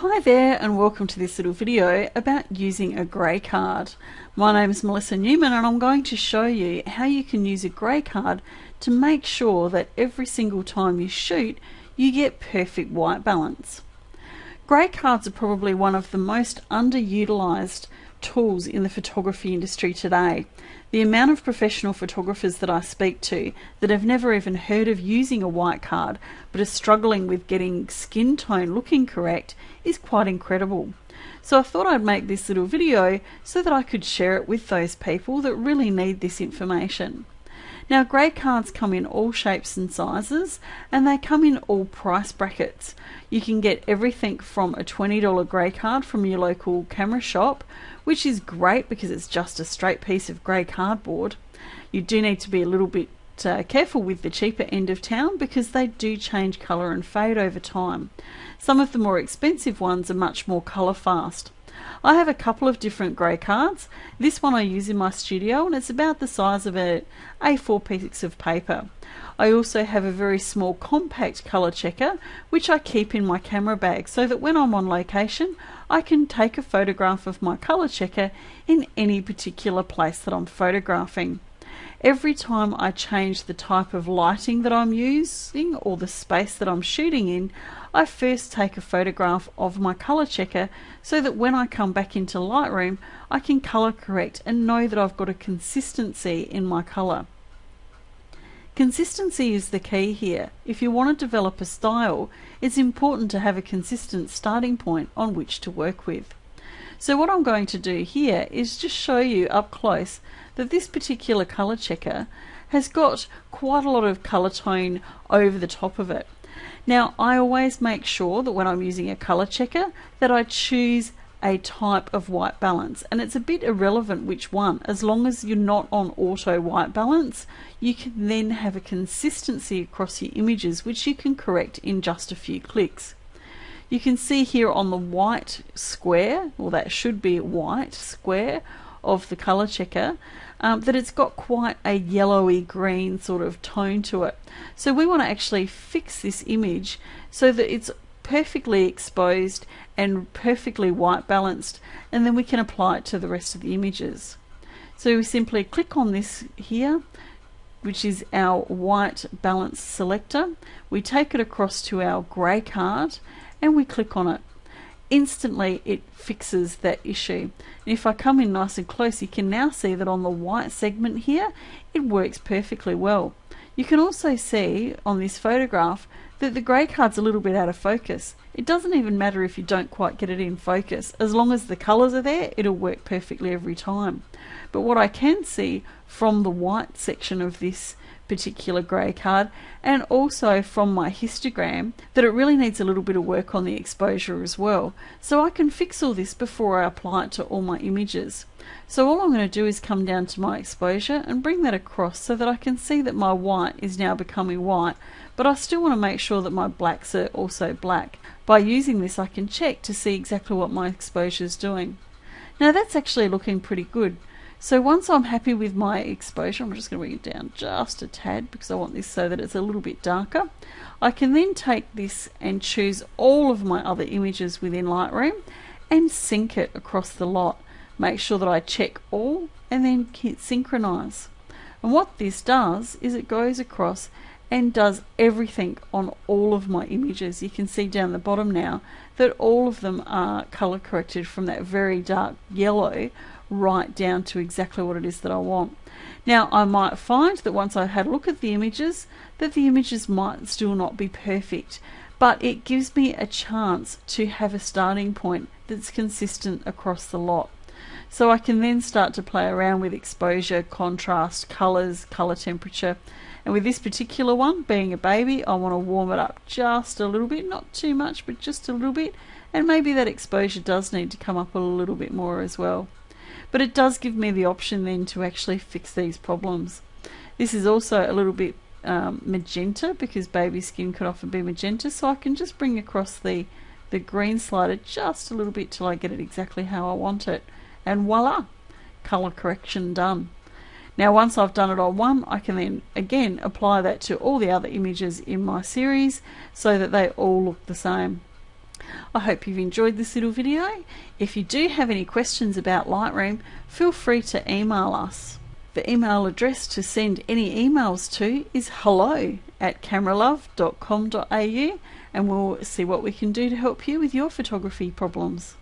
Hi there and welcome to this little video about using a grey card. My name is Melissa Newman and I'm going to show you how you can use a grey card to make sure that every single time you shoot you get perfect white balance. Grey cards are probably one of the most underutilised tools in the photography industry today. The amount of professional photographers that I speak to that have never even heard of using a white card but are struggling with getting skin tone looking correct is quite incredible. So I thought I'd make this little video so that I could share it with those people that really need this information. Now, grey cards come in all shapes and sizes and they come in all price brackets. You can get everything from a $20 grey card from your local camera shop, which is great because it's just a straight piece of grey cardboard. You do need to be a little bit careful with the cheaper end of town because they do change colour and fade over time. Some of the more expensive ones are much more colour fast. I have a couple of different grey cards. This one I use in my studio and it's about the size of a A4 piece of paper. I also have a very small compact colour checker which I keep in my camera bag so that when I'm on location I can take a photograph of my colour checker in any particular place that I'm photographing. Every time I change the type of lighting that I'm using or the space that I'm shooting in, I first take a photograph of my colour checker so that when I come back into Lightroom I can colour correct and know that I've got a consistency in my colour. Consistency is the key here. If you want to develop a style, it's important to have a consistent starting point on which to work with. So what I'm going to do here is just show you up close that this particular colour checker has got quite a lot of colour tone over the top of it. Now, I always make sure that when I'm using a colour checker that I choose a type of white balance, and it's a bit irrelevant which one. As long as you're not on auto white balance, you can then have a consistency across your images which you can correct in just a few clicks. You can see here on the white square, or that should be a white square of the colour checker, that it's got quite a yellowy green sort of tone to it. So we want to actually fix this image so that it's perfectly exposed and perfectly white balanced, and then we can apply it to the rest of the images. So we simply click on this here, which is our white balance selector. We take it across to our grey card and we click on it. Instantly it fixes that issue. And if I come in nice and close, you can now see that on the white segment here it works perfectly well. You can also see on this photograph that the grey card's a little bit out of focus. It doesn't even matter if you don't quite get it in focus. As long as the colours are there, it'll work perfectly every time. But what I can see from the white section of this particular grey card, and also from my histogram, that it really needs a little bit of work on the exposure as well. So I can fix all this before I apply it to all my images. So all I'm going to do is come down to my exposure and bring that across so that I can see that my white is now becoming white, but I still want to make sure that my blacks are also black. By using this I can check to see exactly what my exposure is doing. Now that's actually looking pretty good. So once I'm happy with my exposure, I'm just going to bring it down just a tad because I want this so that it's a little bit darker. I can then take this and choose all of my other images within Lightroom and sync it across the lot. Make sure that I check all and then hit synchronize. And what this does is it goes across and does everything on all of my images. You can see down the bottom now that all of them are color corrected from that very dark yellow right down to exactly what it is that I want. Now I might find that once I've had a look at the images that the images might still not be perfect, but it gives me a chance to have a starting point that's consistent across the lot. So I can then start to play around with exposure, contrast, colors, color temperature. And with this particular one, being a baby, I want to warm it up just a little bit, not too much, but just a little bit. And maybe that exposure does need to come up a little bit more as well. But it does give me the option then to actually fix these problems. This is also a little bit magenta because baby skin could often be magenta, so I can just bring across the green slider just a little bit till I get it exactly how I want it. And voila, color correction done. Now once I've done it on one, I can then again apply that to all the other images in my series so that they all look the same. I hope you've enjoyed this little video. If you do have any questions about Lightroom, feel free to email us. The email address to send any emails to is hello@cameralove.com.au, and we'll see what we can do to help you with your photography problems.